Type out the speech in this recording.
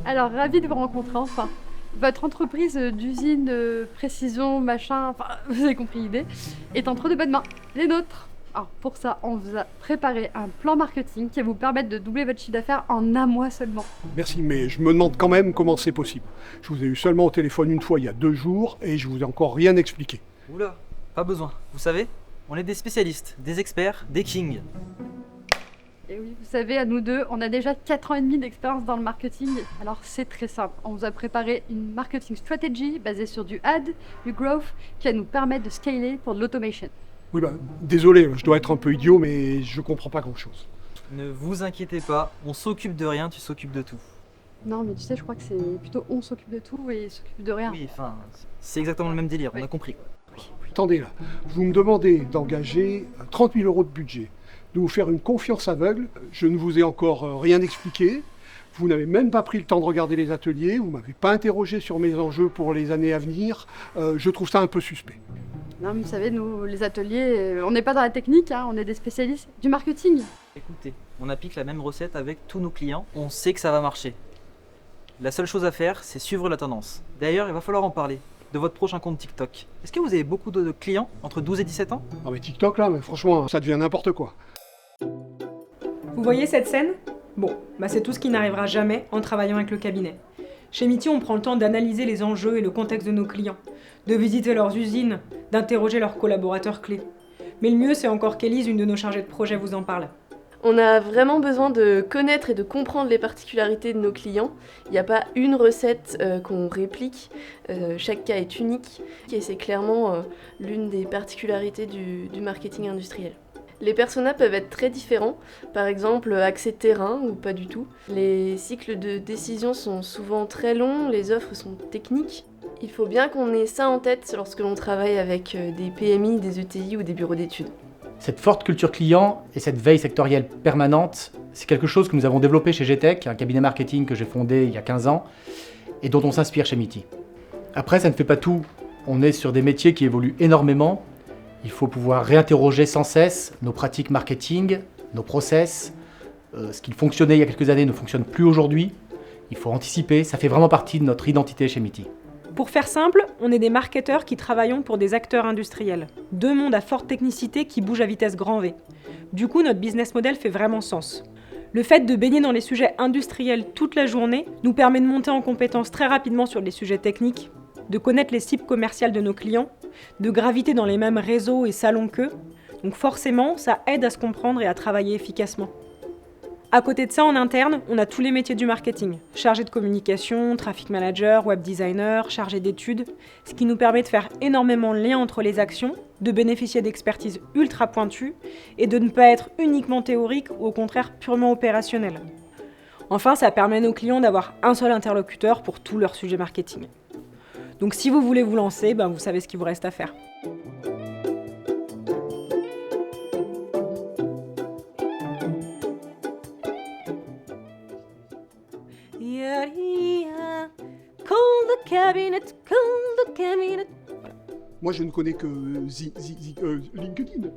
Alors, ravi de vous rencontrer enfin. Votre entreprise d'usine, précision, machin, enfin, vous avez compris l'idée, est entre de bonnes mains, les nôtres. Alors, pour ça, on vous a préparé un plan marketing qui va vous permettre de doubler votre chiffre d'affaires en un mois seulement. Merci, mais je me demande quand même comment c'est possible. Je vous ai eu seulement au téléphone une fois il y a 2 jours et je vous ai encore rien expliqué. Oula, pas besoin. Vous savez, on est des spécialistes, des experts, des kings. Et oui, vous savez, à nous deux, on a déjà 4 ans et demi d'expérience dans le marketing. Alors c'est très simple, on vous a préparé une marketing strategy basée sur du ad, du growth, qui va nous permettre de scaler pour de l'automation. Oui, désolé, je dois être un peu idiot, mais je comprends pas grand-chose. Ne vous inquiétez pas, on s'occupe de rien, tu s'occupes de tout. Non, mais tu sais, je crois que c'est plutôt on s'occupe de tout et s'occupe de rien. Oui, enfin, c'est exactement le même délire, on a compris. Attendez là, vous me demandez d'engager 30 000 euros de budget, de vous faire une confiance aveugle, je ne vous ai encore rien expliqué, vous n'avez même pas pris le temps de regarder les ateliers, vous m'avez pas interrogé sur mes enjeux pour les années à venir, je trouve ça un peu suspect. Non, mais vous savez, nous, les ateliers, on n'est pas dans la technique, hein, on est des spécialistes du marketing. Écoutez, on applique la même recette avec tous nos clients, on sait que ça va marcher. La seule chose à faire, c'est suivre la tendance. D'ailleurs, il va falloir en parler, de votre prochain compte TikTok. Est-ce que vous avez beaucoup de clients entre 12 et 17 ans? Ah mais TikTok là, mais franchement, ça devient n'importe quoi. Vous voyez cette scène? Bon, c'est tout ce qui n'arrivera jamais en travaillant avec le cabinet. Chez Miti, on prend le temps d'analyser les enjeux et le contexte de nos clients, de visiter leurs usines, d'interroger leurs collaborateurs clés. Mais le mieux, c'est encore qu'Élise, une de nos chargées de projet, vous en parle. On a vraiment besoin de connaître et de comprendre les particularités de nos clients. Il n'y a pas une recette qu'on réplique, chaque cas est unique et c'est clairement l'une des particularités du marketing industriel. Les personas peuvent être très différents, par exemple accès terrain ou pas du tout. Les cycles de décision sont souvent très longs, les offres sont techniques. Il faut bien qu'on ait ça en tête lorsque l'on travaille avec des PMI, des ETI ou des bureaux d'études. Cette forte culture client et cette veille sectorielle permanente, c'est quelque chose que nous avons développé chez GTech, un cabinet marketing que j'ai fondé il y a 15 ans et dont on s'inspire chez Miti. Après, ça ne fait pas tout. On est sur des métiers qui évoluent énormément. Il faut pouvoir réinterroger sans cesse nos pratiques marketing, nos process. Ce qui fonctionnait il y a quelques années ne fonctionne plus aujourd'hui. Il faut anticiper, ça fait vraiment partie de notre identité chez Miti. Pour faire simple, on est des marketeurs qui travaillons pour des acteurs industriels. Deux mondes à forte technicité qui bougent à vitesse grand V. Du coup, notre business model fait vraiment sens. Le fait de baigner dans les sujets industriels toute la journée nous permet de monter en compétences très rapidement sur les sujets techniques, de connaître les cibles commerciales de nos clients, de graviter dans les mêmes réseaux et salons qu'eux. Donc forcément, ça aide à se comprendre et à travailler efficacement. À côté de ça, en interne, on a tous les métiers du marketing. Chargé de communication, traffic manager, web designer, chargé d'études, ce qui nous permet de faire énormément le lien entre les actions, de bénéficier d'expertise ultra pointue et de ne pas être uniquement théorique ou au contraire purement opérationnel. Enfin, ça permet à nos clients d'avoir un seul interlocuteur pour tous leurs sujets marketing. Donc si vous voulez vous lancer, vous savez ce qu'il vous reste à faire. Moi je ne connais que LinkedIn.